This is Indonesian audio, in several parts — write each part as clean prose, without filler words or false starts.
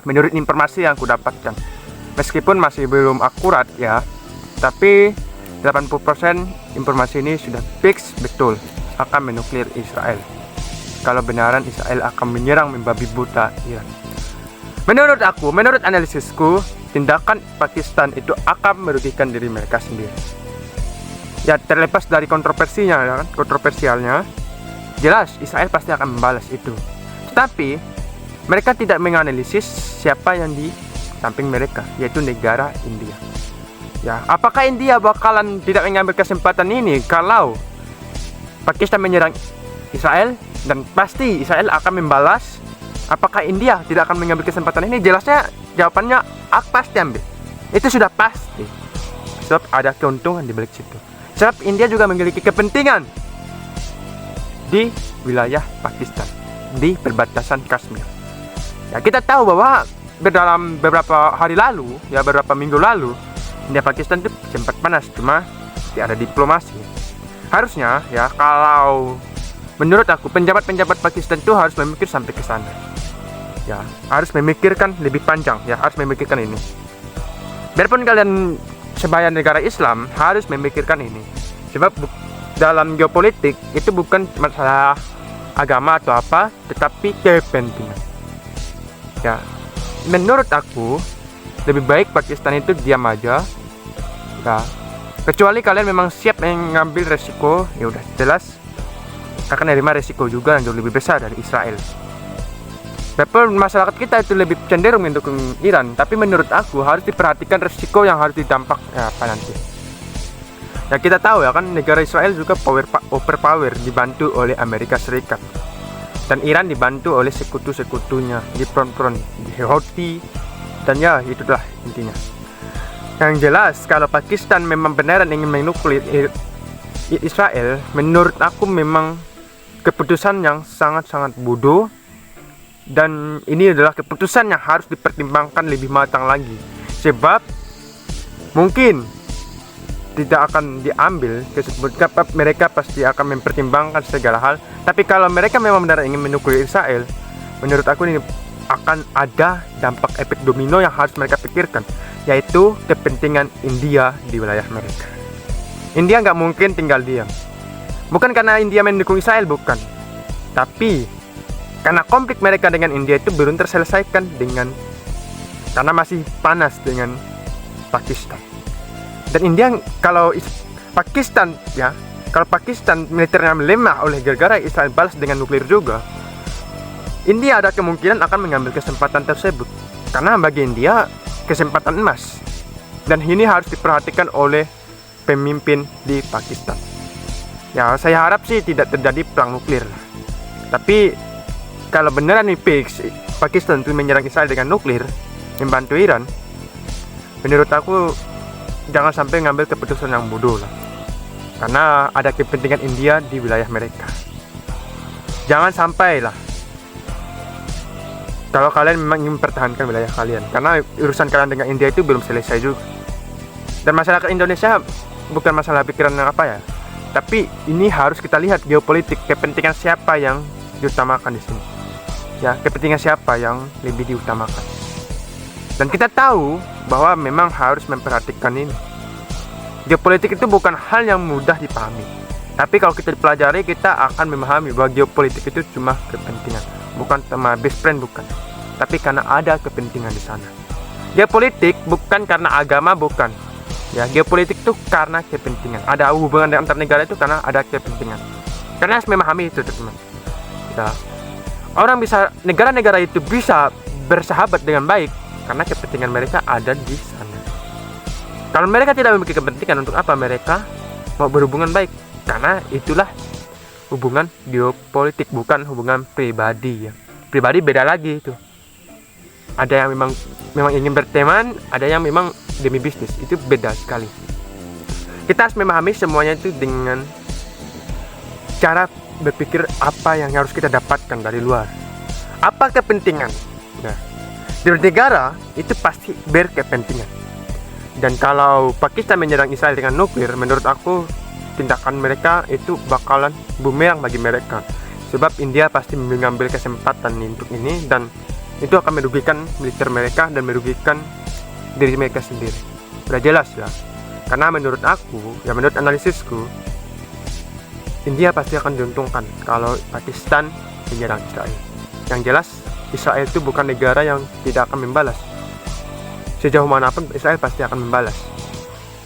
menurut informasi yang aku dapatkan. Meskipun masih belum akurat ya, tapi 80% informasi ini sudah fix betul akan menuklir Israel. Kalau benaran Israel akan menyerang membabi buta Iran. Menurut analisisku, tindakan Pakistan itu akan merugikan diri mereka sendiri. Ya, terlepas dari kontroversinya, ya kan? Kontroversialnya, jelas Israel pasti akan membalas itu. Tetapi mereka tidak menganalisis siapa yang di samping mereka, yaitu negara India. Ya, apakah India bakalan tidak mengambil kesempatan ini kalau Pakistan menyerang Israel, dan pasti Israel akan membalas? Apakah India tidak akan mengambil kesempatan ini? Jelasnya jawabannya pasti ambil. Itu sudah pasti. Sebab ada keuntungan di balik situ. Sebab India juga memiliki kepentingan di wilayah Pakistan, di perbatasan Kashmir. Ya, kita tahu bahwa dalam beberapa hari lalu, ya beberapa minggu lalu, India Pakistan itu sempat panas, cuma tidak ada diplomasi. Harusnya ya, kalau menurut aku penjabat-penjabat Pakistan itu harus memikir sampai ke sana. Ya, harus memikirkan lebih panjang, ya harus memikirkan ini. Biarpun kalian sebagai negara Islam harus memikirkan ini. Sebab dalam geopolitik itu bukan masalah agama atau apa, tetapi kepentingan. Ya, menurut aku lebih baik Pakistan itu diam aja. Ya, kecuali kalian memang siap mengambil resiko, ya udah jelas akan menerima resiko juga yang jauh lebih besar dari Israel. Walaupun masyarakat kita itu lebih cenderung mendukung Iran, tapi menurut aku harus diperhatikan resiko yang harus didampak ya, apa nanti. Ya, kita tahu ya kan, negara Israel juga overpower, dibantu oleh Amerika Serikat, dan Iran dibantu oleh sekutu-sekutunya di front-front, di Houthi, dan ya itulah intinya. Yang jelas kalau Pakistan memang beneran ingin menuklir Israel, menurut aku memang keputusan yang sangat-sangat bodoh, dan ini adalah keputusan yang harus dipertimbangkan lebih matang lagi. Sebab mungkin tidak akan diambil kesebutkan, mereka pasti akan mempertimbangkan segala hal. Tapi kalau mereka memang benar ingin menuklir Israel, menurut aku ini akan ada dampak efek domino yang harus mereka pikirkan, yaitu kepentingan India di wilayah mereka. India nggak mungkin tinggal diam. Bukan karena India mendukung Israel, bukan, tapi karena konflik mereka dengan India itu belum terselesaikan karena masih panas dengan Pakistan. Dan India, kalau Pakistan militernya melemah oleh gara-gara Israel balas dengan nuklir juga, India ada kemungkinan akan mengambil kesempatan tersebut, karena bagi India kesempatan emas, dan ini harus diperhatikan oleh pemimpin di Pakistan. Ya, saya harap sih tidak terjadi perang nuklir, tapi kalau beneran nih fix Pakistan itu menyerang Israel dengan nuklir, membantu Iran, menurut aku jangan sampai ngambil keputusan yang bodoh lah, karena ada kepentingan India di wilayah mereka. Jangan sampai lah, kalau kalian memang ingin mempertahankan wilayah kalian, karena urusan kalian dengan India itu belum selesai juga. Dan masyarakat Indonesia bukan masalah pikiran yang apa ya, tapi ini harus kita lihat geopolitik, kepentingan siapa yang diutamakan di sini. Ya, kepentingan siapa yang lebih diutamakan. Dan kita tahu bahwa memang harus memperhatikan ini. Geopolitik itu bukan hal yang mudah dipahami, tapi kalau kita dipelajari, kita akan memahami bahwa geopolitik itu cuma kepentingan, bukan sama best friend, bukan, tapi karena ada kepentingan di sana. Geopolitik bukan karena agama, bukan. Ya, geopolitik itu karena kepentingan. Ada hubungan antar negara itu karena ada kepentingan. Karena harus memahami itu, teman-teman. Ya. Negara-negara itu bisa bersahabat dengan baik karena kepentingan mereka ada di sana. Kalau mereka tidak memiliki kepentingan, untuk apa mereka mau berhubungan baik? Karena itulah hubungan geopolitik, bukan hubungan pribadi ya. Pribadi beda lagi itu. Ada yang memang ingin berteman, ada yang memang demi bisnis, itu beda sekali. Kita harus memahami semuanya itu dengan cara berpikir apa yang harus kita dapatkan dari luar, apa kepentingan. Nah, di negara itu pasti berkepentingan. Dan kalau Pakistan menyerang Israel dengan nuklir, menurut aku tindakan mereka itu bakalan bumerang bagi mereka. Sebab India pasti mengambil kesempatan untuk ini, dan itu akan merugikan militer mereka dan merugikan diri mereka sendiri. Udah jelas lah. Karena menurut aku, ya menurut analisisku, India pasti akan diuntungkan kalau Pakistan menyerang Israel. Yang jelas, Israel itu bukan negara yang tidak akan membalas. Sejauh manapun Israel pasti akan membalas.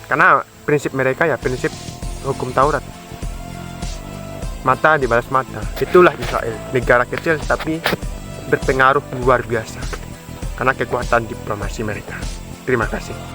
Karena prinsip mereka ya prinsip hukum Taurat. Mata dibalas mata. Itulah Israel, negara kecil tapi berpengaruh luar biasa karena kekuatan diplomasi mereka. Terima kasih.